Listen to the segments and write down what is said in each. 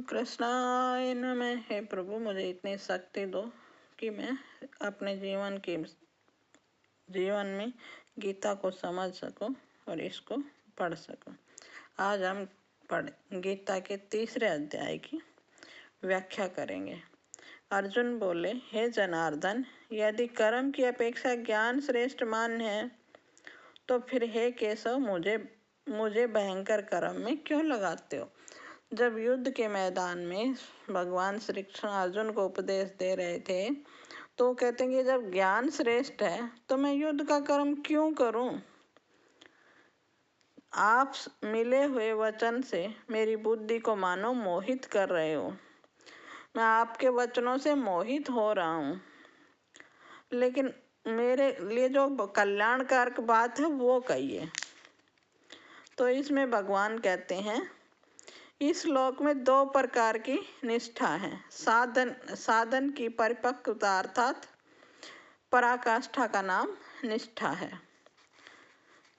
कृष्णाय नमः। हे प्रभु, मुझे इतनी शक्ति दो कि मैं अपने जीवन में गीता को समझ सकूं और इसको पढ़ सकूं। आज हम गीता के 3रे अध्याय की व्याख्या करेंगे। अर्जुन बोले, हे जनार्दन, यदि कर्म की अपेक्षा ज्ञान श्रेष्ठ मान्य है तो फिर हे केशव, मुझे भयंकर कर्म में क्यों लगाते हो। जब युद्ध के मैदान में भगवान श्री कृष्ण अर्जुन को उपदेश दे रहे थे तो कहते हैं कि जब ज्ञान श्रेष्ठ है तो मैं युद्ध का कर्म क्यों करूं। आप मिले हुए वचन से मेरी बुद्धि को मानो मोहित कर रहे हो। मैं आपके वचनों से मोहित हो रहा हूं, लेकिन मेरे लिए जो कल्याणकारक बात है वो कहिए। तो इसमें भगवान कहते हैं, इस लोक में 2 प्रकार की निष्ठा है। साधन की परिपक्वता अर्थात पराकाष्ठा का नाम निष्ठा है।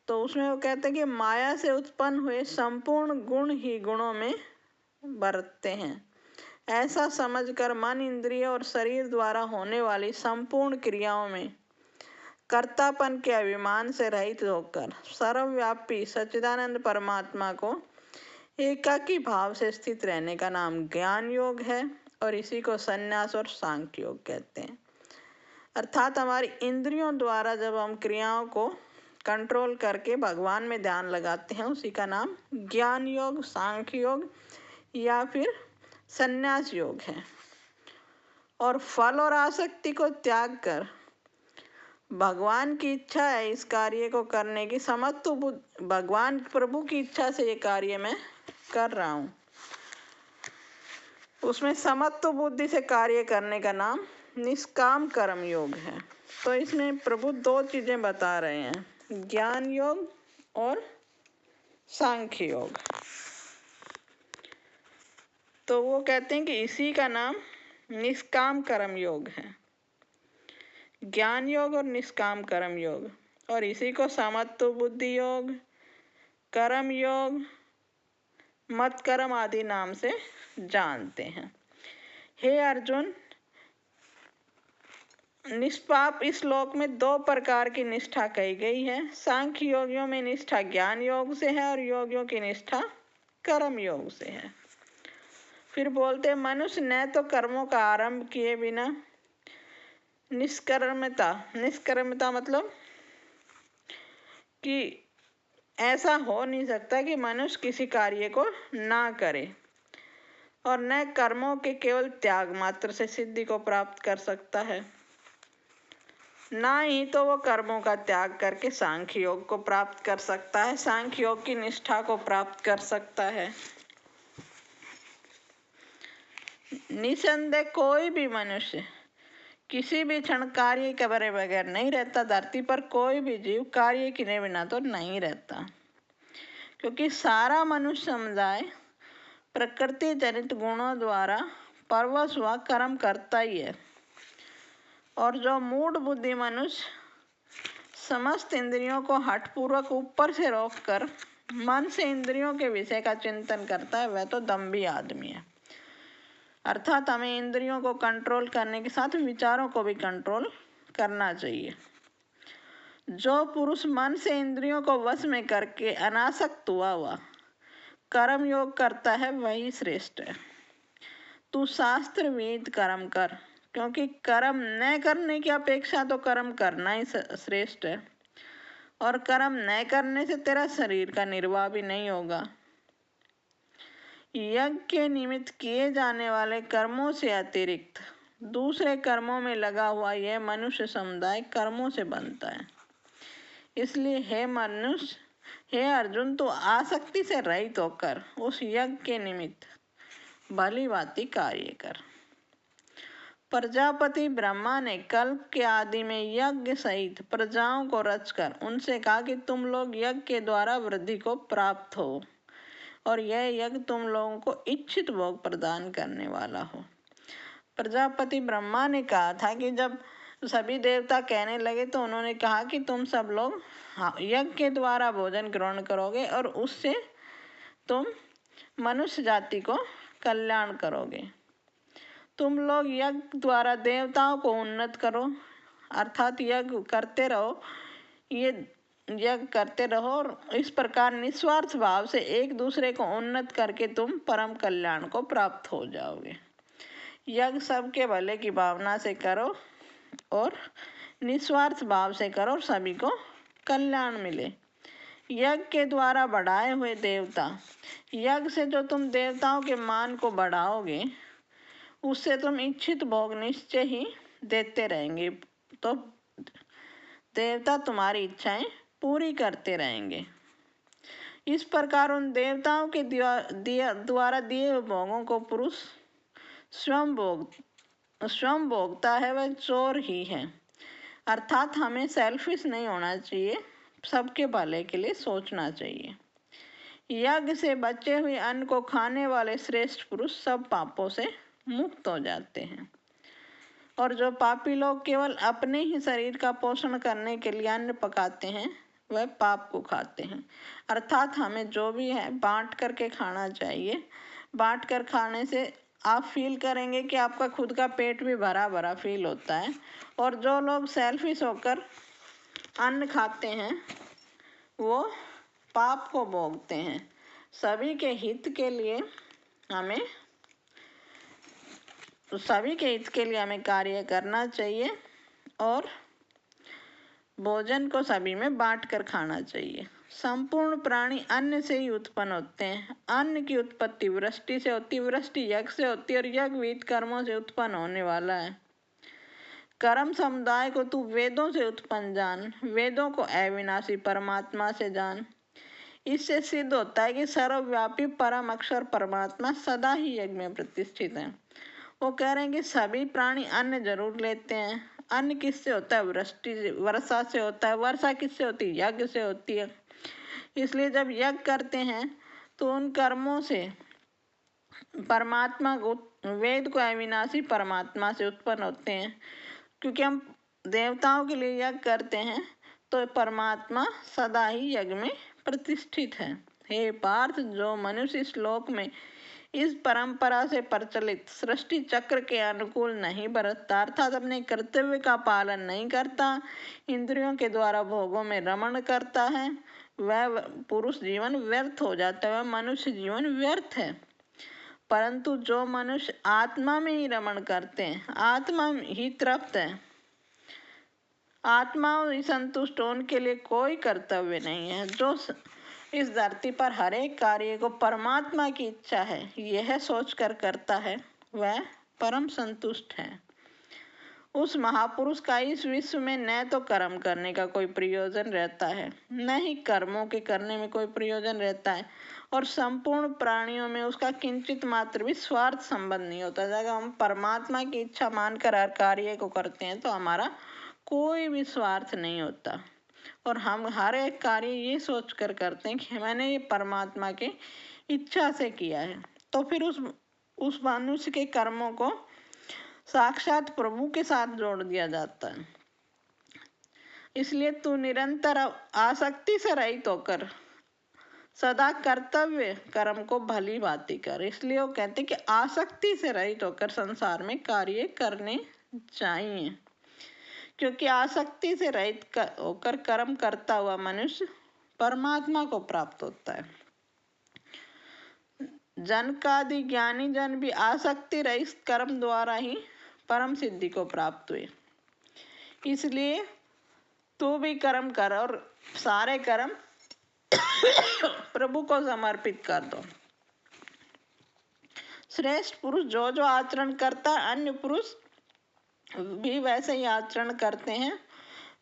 तो उसमें वो कहते हैं कि माया से उत्पन्न हुए संपूर्ण गुण ही गुणों में बरतते हैं। ऐसा समझकर मन, इंद्रिय और शरीर द्वारा होने वाली संपूर्ण क्रियाओं में कर्तापन के अभिमान से रहित होकर सर्वव्यापी सच्चिदानंद परमात्मा को एकाकी भाव से स्थित रहने का नाम ज्ञान योग है और इसी को संन्यास और सांख्य योग कहते हैं। अर्थात हमारी इंद्रियों द्वारा जब हम क्रियाओं को कंट्रोल करके भगवान में ध्यान लगाते हैं उसी का नाम ज्ञान योग, सांख्य योग या फिर संन्यास योग है। और फल और आसक्ति को त्याग कर भगवान की इच्छा है इस कार्य को करने की, समत्व भगवान प्रभु की इच्छा से ये कार्य मैं कर रहा हूं, उसमें समत्व बुद्धि से कार्य करने का नाम निष्काम कर्म योग है। तो इसमें प्रभु 2 चीजें बता रहे हैं, ज्ञान योग और सांख्य योग। तो वो कहते हैं कि इसी का नाम निष्काम कर्म योग है, ज्ञान योग और निष्काम कर्म योग, और इसी को समत्व बुद्धि योग, कर्म योग, मत कर्म आदि नाम से जानते हैं। हे अर्जुन, निष्पाप इस श्लोक में 2 प्रकार की निष्ठा कही गई है। सांख्य योगियों में निष्ठा ज्ञान योग से है और योगियों की निष्ठा कर्म योग से है। फिर बोलते, मनुष्य न तो कर्मों का आरंभ किए बिना निष्कर्मता मतलब कि ऐसा हो नहीं सकता कि मनुष्य किसी कार्य को ना करे, और न कर्मों के केवल त्याग मात्र से सिद्धि को प्राप्त कर सकता है, ना ही तो वो कर्मों का त्याग करके सांख्य योग को प्राप्त कर सकता है, सांख्य योग की निष्ठा को प्राप्त कर सकता है। निसंदेह कोई भी मनुष्य किसी भी क्षण कार्य के बगैर नहीं रहता। धरती पर कोई भी जीव कार्य किए बिना तो नहीं रहता, क्योंकि सारा मनुष्य समुदाय प्रकृति जनित गुणों द्वारा परवश हुआ कर्म करता ही है। और जो मूढ़ बुद्धि मनुष्य समस्त इंद्रियों को हठपूर्वक ऊपर से रोककर मन से इंद्रियों के विषय का चिंतन करता है, वह तो दंभी आदमी है। अर्थात हमें इंद्रियों को कंट्रोल करने के साथ विचारों को भी कंट्रोल करना चाहिए। जो पुरुष मन से इंद्रियों को वश में करके अनासक्त हुआ कर्म योग करता है वही श्रेष्ठ है। तू शास्त्र वेद कर्म कर, क्योंकि कर्म न करने की अपेक्षा तो कर्म करना ही श्रेष्ठ है, और कर्म न करने से तेरा शरीर का निर्वाह भी नहीं होगा। यज्ञ के निमित्त किए जाने वाले कर्मों से अतिरिक्त दूसरे कर्मों में लगा हुआ यह मनुष्य समुदाय कर्मों से बनता है। इसलिए हे अर्जुन, तो आसक्ति से रहित होकर उस यज्ञ के निमित्त भली भांति कार्य कर। प्रजापति ब्रह्मा ने कल्प के आदि में यज्ञ सहित प्रजाओं को रचकर उनसे कहा कि तुम लोग यज्ञ के द्वारा वृद्धि को प्राप्त हो, और यह यज्ञ तुम लोगों को इच्छित भोग प्रदान करने वाला हो। प्रजापति ब्रह्मा ने कहा था कि जब सभी देवता कहने लगे तो उन्होंने कहा कि तुम सब लोग यज्ञ के द्वारा भोजन ग्रहण करोगे और उससे तुम मनुष्य जाति को कल्याण करोगे। तुम लोग यज्ञ द्वारा देवताओं को उन्नत करो, अर्थात यज्ञ करते रहो, ये यज्ञ करते रहो और इस प्रकार निस्वार्थ भाव से एक दूसरे को उन्नत करके तुम परम कल्याण को प्राप्त हो जाओगे। यज्ञ सबके भले की भावना से करो और निस्वार्थ भाव से करो और सभी को कल्याण मिले। यज्ञ के द्वारा बढ़ाए हुए देवता, यज्ञ से जो तुम देवताओं के मान को बढ़ाओगे उससे तुम इच्छित भोग निश्चय ही देते रहेंगे, तो देवता तुम्हारी इच्छाएं पूरी करते रहेंगे। इस प्रकार उन देवताओं के द्वारा दिए हुए भोगों को पुरुष स्वयं भोगता है, वह चोर ही है। अर्थात हमें सेल्फिश नहीं होना चाहिए, सबके भले के लिए सोचना चाहिए। यज्ञ से बचे हुए अन्न को खाने वाले श्रेष्ठ पुरुष सब पापों से मुक्त हो जाते हैं, और जो पापी लोग केवल अपने ही शरीर का पोषण करने के लिए अन्न पकाते हैं वह पाप को खाते हैं। अर्थात हमें जो भी है बांट करके खाना चाहिए। बांट कर खाने से आप फील करेंगे कि आपका खुद का पेट भी भरा भरा फील होता है, और जो लोग सेल्फिश होकर अन्न खाते हैं वो पाप को भोगते हैं। सभी के हित के लिए हमें कार्य करना चाहिए और भोजन को सभी में बांट कर खाना चाहिए। संपूर्ण प्राणी अन्न से ही उत्पन्न होते हैं। अन्न की उत्पत्ति वृष्टि से होती, वृष्टि यज्ञ से होती और यज्ञ विविध कर्मों से उत्पन्न होने वाला है। कर्म समुदाय को तू वेदों से उत्पन्न जान, वेदों को अविनाशी परमात्मा से जान। इससे सिद्ध होता है कि सर्वव्यापी परम अक्षर परमात्मा सदा ही यज्ञ में प्रतिष्ठित है। वो कह रहे हैं कि सभी प्राणी अन्न जरूर लेते हैं। अन्न किससे होता है? वृष्टि से, वर्षा से होता है। वर्षा किससे होती है? यज्ञ से होती है। इसलिए जब यज्ञ करते हैं तो उन कर्मों से परमात्मा को, वेद को अविनाशी परमात्मा से उत्पन्न होते हैं। क्योंकि हम देवताओं के लिए यज्ञ करते हैं तो परमात्मा सदा ही यज्ञ में प्रतिष्ठित है। हे पार्थ, जो मनुष्य इस श्लोक में इस परंपरा से प्रचलित सृष्टि चक्र के अनुकूल नहीं बरतता, अर्थात अपने कर्तव्य का पालन नहीं करता, इंद्रियों के द्वारा भोगों में रमण करता है, वह पुरुष जीवन व्यर्थ हो जाता है, वह मनुष्य जीवन व्यर्थ है। परंतु जो मनुष्य आत्मा में ही रमण करते हैं, आत्मा ही तृप्त है, आत्मा ही संतुष्ट, उनके लिए कोई कर्तव्य नहीं है। जो इस धरती पर हर एक कार्य को परमात्मा की इच्छा है यह सोचकर करता है वह परम संतुष्ट है। उस महापुरुष का इस विश्व में न तो कर्म करने का कोई प्रयोजन रहता है, न ही कर्मों के करने में कोई प्रयोजन रहता है, और संपूर्ण प्राणियों में उसका किंचित मात्र भी स्वार्थ संबंध नहीं होता। जब हम परमात्मा की इच्छा मानकर हर कार्य को करते हैं तो हमारा कोई भी स्वार्थ नहीं होता, और हम हर एक कार्य ये सोचकर करते हैं कि मैंने ये परमात्मा के इच्छा से किया है। तो फिर उस मनुष्य के कर्मों को साक्षात प्रभु के साथ जोड़ दिया जाता है। इसलिए तू निरंतर आसक्ति से रहित होकर सदा कर्तव्य कर्म को भली भांति कर। इसलिए वो कहते हैं कि आसक्ति से रहित होकर संसार में कार्य करने चाहिए, क्योंकि आसक्ति से रहित होकर कर्म करता हुआ मनुष्य परमात्मा को प्राप्त होता है। जनकादि ज्ञानी जन भी आसक्ति रहित कर्म द्वारा ही परम सिद्धि को प्राप्त हुए। इसलिए तू भी कर्म कर और सारे कर्म प्रभु को समर्पित कर दो। श्रेष्ठ पुरुष जो जो आचरण करता है अन्य पुरुष भी वैसे ही आचरण करते हैं।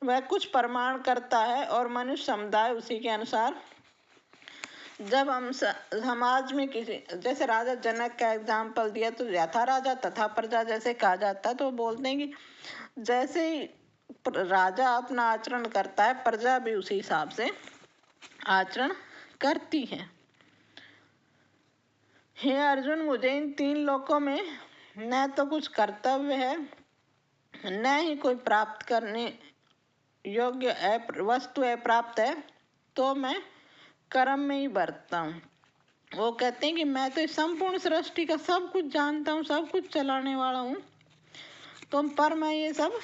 वह कुछ प्रमाण करता है और मनुष्य समुदाय उसी के अनुसार। जब हम समाज में किसी, जैसे राजा जनक का एग्जाम्पल दिया, तो यथा राजा तथा प्रजा जैसे कहा जाता है, तो बोलते हैं कि जैसे ही राजा अपना आचरण करता है प्रजा भी उसी हिसाब से आचरण करती है। हे अर्जुन, मुझे इन तीन लोकों में न तो कुछ कर्तव्य है न ही कोई प्राप्त करने योग्य वस्तु है प्राप्त है, तो मैं कर्म में ही बरतता हूँ। वो कहते हैं कि मैं तो इस संपूर्ण सृष्टि का सब कुछ जानता हूँ, सब कुछ चलाने वाला हूँ, तो पर मैं ये सब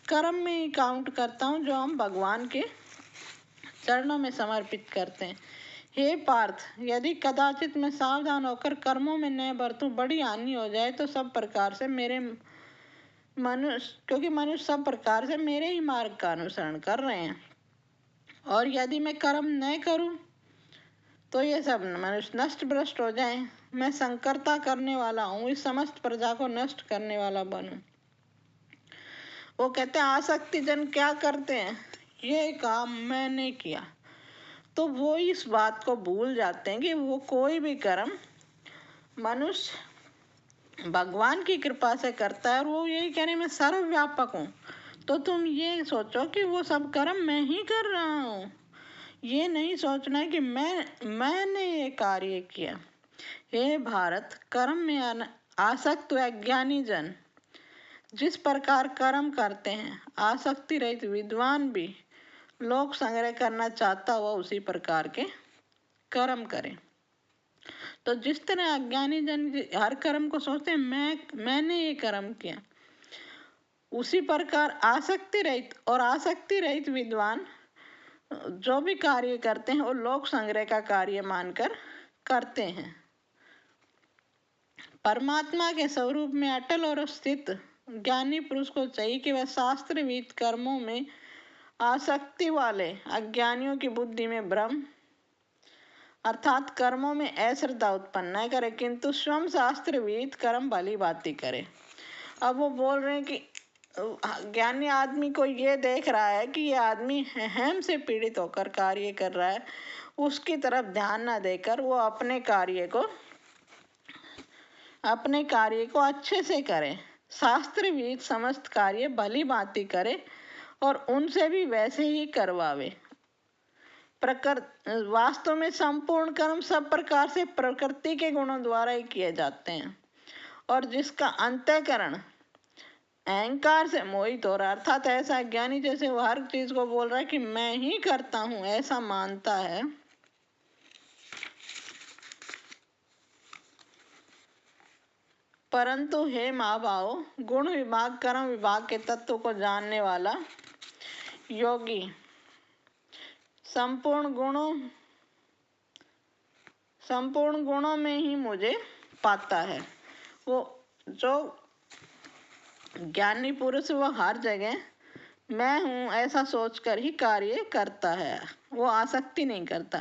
कर्म में ही काउंट करता हूँ जो हम भगवान के चरणों में समर्पित करते हैं। हे पार्थ, यदि कदाचित मैं सावधान होकर कर्मों में न बरतूं, बड़ी हानि हो जाए तो सब प्रकार से मेरे मनुष्य, क्योंकि मनुष्य सब प्रकार से मेरे ही मार्ग का अनुसरण कर रहे हैं, और यदि मैं कर्म न करूं तो ये सब मनुष्य नष्ट भ्रष्ट हो जाए। मैं संकरता करने वाला हूँ, इस समस्त प्रजा को नष्ट करने वाला बनूं। वो कहते हैं आसक्ति जन क्या करते हैं, ये काम मैंने किया, तो वो इस बात को भूल जाते हैं कि वो कोई भी कर्म मनुष्य भगवान की कृपा से करता है, और वो यही कह रहे मैं सर्वव्यापक हूँ, तो तुम ये सोचो कि वो सब कर्म मैं ही कर रहा हूँ। ये नहीं सोचना है कि मैंने ये कार्य किया। हे भारत, कर्म में आसक्त अज्ञानी जन जिस प्रकार कर्म करते हैं, आसक्ति रहित विद्वान भी लोक संग्रह करना चाहता हुआ उसी प्रकार के कर्म करे। तो जिस तरह अज्ञानी जन हर कर्म को सोचते हैं मैंने ये कर्म किया, उसी प्रकार आसक्ति रहित विद्वान जो भी कार्य करते हैं वो लोक संग्रह का कार्य मानकर करते हैं। परमात्मा के स्वरूप में अटल और स्थित ज्ञानी पुरुष को चाहिए कि वह शास्त्र विहित कर्मों में आसक्ति वाले अज्ञानियों की बुद्धि में भ्रम अर्थात कर्मों में अश्रद्धा उत्पन्न न करे, किंतु स्वयं शास्त्र विहित कर्म भली भांति करे। अब वो बोल रहे हैं कि ज्ञानी आदमी को ये देख रहा है कि ये आदमी अहम से पीड़ित होकर कार्य कर रहा है, उसकी तरफ ध्यान न देकर वो अपने कार्य को अच्छे से करे, शास्त्र विहित समस्त कार्य भली भांति करे और उनसे भी वैसे ही करवावे। वास्तव में संपूर्ण कर्म सब प्रकार से प्रकृति के गुणों द्वारा ही किए जाते हैं, और जिसका अंतःकरण अहंकार से मोहित हो रहा है, अर्थात ऐसा ज्ञानी जैसे वो हर चीज को बोल रहा है कि मैं ही करता हूं, ऐसा मानता है, परंतु हे महाभाव, गुण विभाग कर्म विभाग के तत्व को जानने वाला योगी संपूर्ण गुणों में ही मुझे पाता है। वो जो ज्ञानी पुरुष वो हर जगह मैं हूँ ऐसा सोचकर ही कार्य करता है, वो आसक्ति नहीं करता।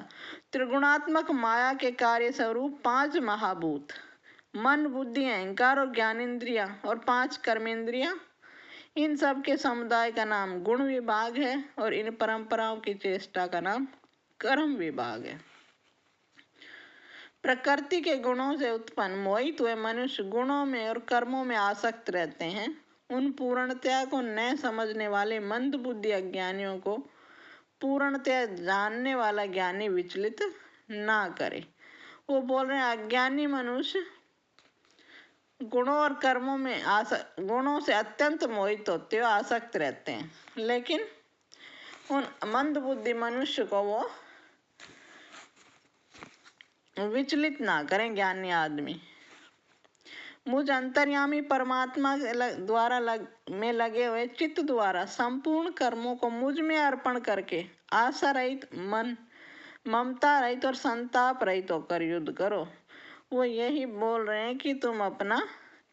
त्रिगुणात्मक माया के कार्य स्वरूप 5 महाभूत मन बुद्धि अहंकार और ज्ञानेंद्रिया और 5 कर्मेंद्रिया, इन सब के समुदाय का नाम गुण विभाग है, और इन परंपराओं की चेष्टा का नाम कर्म विभाग है। प्रकृति के गुणों से उत्पन्न मोहित हुए मनुष्य गुणों में और कर्मों में आसक्त रहते हैं। उन पूर्णतया को न समझने वाले मंद बुद्धि अज्ञानियों को पूर्णतया जानने वाला ज्ञानी विचलित ना करे। वो बोल रहे हैं अज्ञानी मनुष्य गुणों और कर्मों में गुणों से अत्यंत मोहित होते हुए आसक्त रहते हैं, लेकिन उन मंद बुद्धि मनुष्य को वो विचलित ना करें। ज्ञानी आदमी मुझ अंतर्यामी परमात्मा द्वारा में लगे हुए चित्त द्वारा संपूर्ण कर्मों को मुझ में अर्पण करके आशा रहित मन, ममता रहित और संताप रहित होकर युद्ध करो। वो यही बोल रहे हैं कि तुम अपना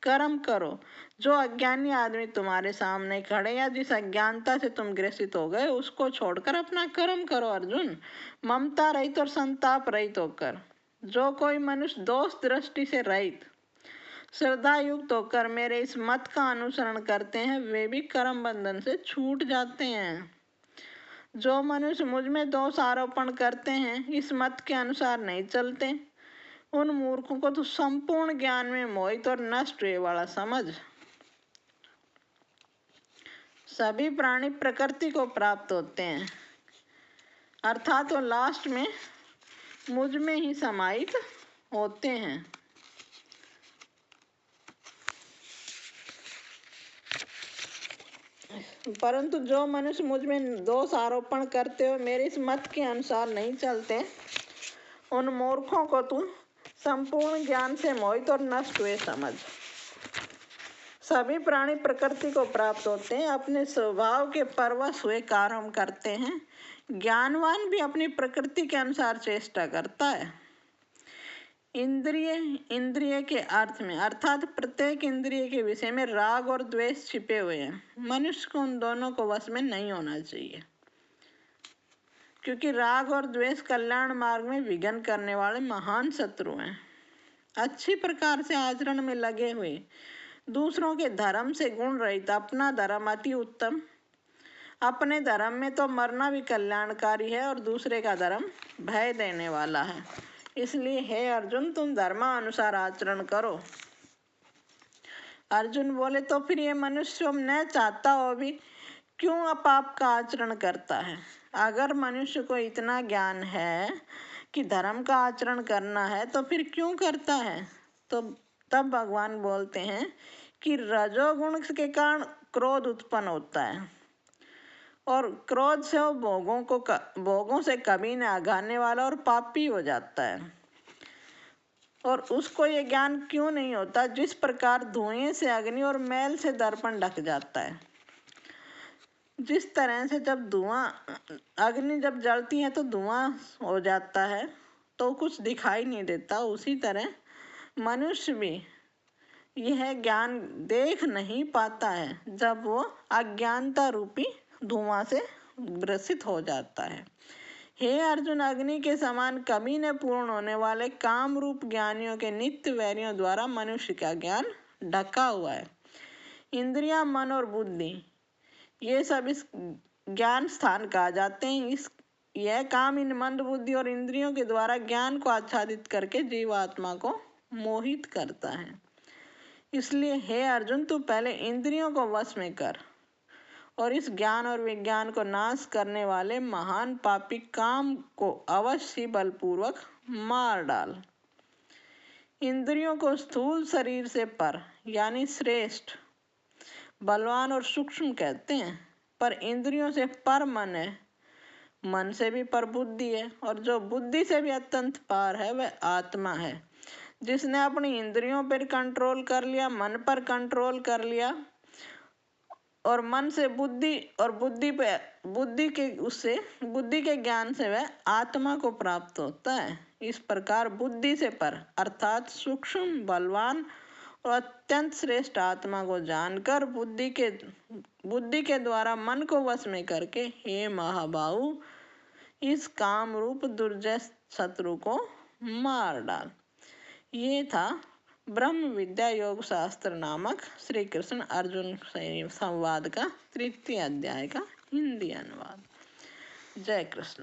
कर्म करो। जो अज्ञानी आदमी तुम्हारे सामने खड़े या जिस अज्ञानता से तुम ग्रसित हो गए उसको छोड़कर अपना कर्म करो अर्जुन, ममता रहित और संताप रहित होकर। जो कोई मनुष्य दोष दृष्टि से रहित श्रद्धा युक्त होकर मेरे इस मत का अनुसरण करते हैं वे भी कर्म बंधन से छूट जाते हैं। जो मनुष्य मुझ में दोष आरोपण करते हैं, इस मत के अनुसार नहीं चलते, उन मूर्खों को तो संपूर्ण ज्ञान में मोहित और नष्ट हुए वाला समझ। सभी प्राणी प्रकृति को प्राप्त होते हैं, अर्थात वो लास्ट में मुझ में ही समाहित होते हैं। परंतु जो मनुष्य मुझ में दोष आरोपण करते हुए मेरे इस मत के अनुसार नहीं चलते, उन मूर्खों को तू संपूर्ण ज्ञान से मोहित और नष्ट हुए समझ। सभी प्राणी प्रकृति को प्राप्त होते हैं, अपने स्वभाव के परवश हुए कार्य करते हैं। ज्ञानवान भी अपनी प्रकृति के अनुसार चेष्टा करता है। इंद्रिय के अर्थ में अर्थात प्रत्येक इंद्रिय के विषय में राग और द्वेष छिपे हुए हैं। मनुष्य को उन दोनों को वश में नहीं होना चाहिए, क्योंकि राग और द्वेष कल्याण मार्ग में विघ्न करने वाले महान शत्रु हैं। अच्छी प्रकार से आचरण में लगे हुए, दूसरों के धर्म से गुण रहित अपना धर्म अति उत्तम। अपने धर्म में तो मरना भी कल्याणकारी है और दूसरे का धर्म भय देने वाला है। इसलिए हे अर्जुन, तुम धर्मानुसार आचरण करो। अर्जुन बोले, तो फिर ये मनुष्य न चाहता हो भी क्यों पाप का आचरण करता है? अगर मनुष्य को इतना ज्ञान है कि धर्म का आचरण करना है तो फिर क्यों करता है? तो तब भगवान बोलते हैं कि रजोगुण के कारण क्रोध उत्पन्न होता है और क्रोध से वो भोगों से कभी न आगाने वाला और पापी हो जाता है। और उसको ये ज्ञान क्यों नहीं होता जिस प्रकार धुएं से अग्नि और मैल से दर्पण ढक जाता है। जिस तरह से जब अग्नि जब जलती है तो धुआं हो जाता है तो कुछ दिखाई नहीं देता, उसी तरह मनुष्य भी यह ज्ञान देख नहीं पाता है जब वो अज्ञानता रूपी धुआं से ग्रसित हो जाता है। हे अर्जुन, अग्नि के समान कभी न पूर्ण होने वाले काम रूप ज्ञानियों के नित्य वैरियों द्वारा मनुष्य का ज्ञान ढका हुआ है। इंद्रियां, मन और बुद्धि ये सब इस ज्ञान स्थान कहा जाते हैं। यह काम इन मंद बुद्धि और इंद्रियों के द्वारा ज्ञान को आच्छादित करके जीवात्मा को मोहित करता है। इसलिए हे अर्जुन, तू पहले इंद्रियों को वश में कर और इस ज्ञान और विज्ञान को नाश करने वाले महान पापी काम को अवश्य बलपूर्वक मार डाल। इंद्रियों को स्थूल शरीर से पर यानी श्रेष्ठ, बलवान और सूक्ष्म कहते हैं, पर इंद्रियों से पर मन है। मन से भी पर बुद्धि है और जो बुद्धि से भी अत्यंत पार है वह आत्मा है। जिसने अपनी इंद्रियों पर कंट्रोल कर लिया, मन पर कंट्रोल कर लिया और मन से बुद्धि और बुद्धि के ज्ञान से वह आत्मा को प्राप्त होता है। इस प्रकार बुद्धि से पर अर्थात सूक्ष्म, बलवान और अत्यंत श्रेष्ठ आत्मा को जानकर बुद्धि के द्वारा मन को वश में करके हे महाबाहु, इस काम रूप दुर्जय शत्रु को मार डाल। ये था ब्रह्म विद्या योग शास्त्र नामक श्री कृष्ण अर्जुन संवाद का 3य अध्याय का हिंदी अनुवाद। जय कृष्णा।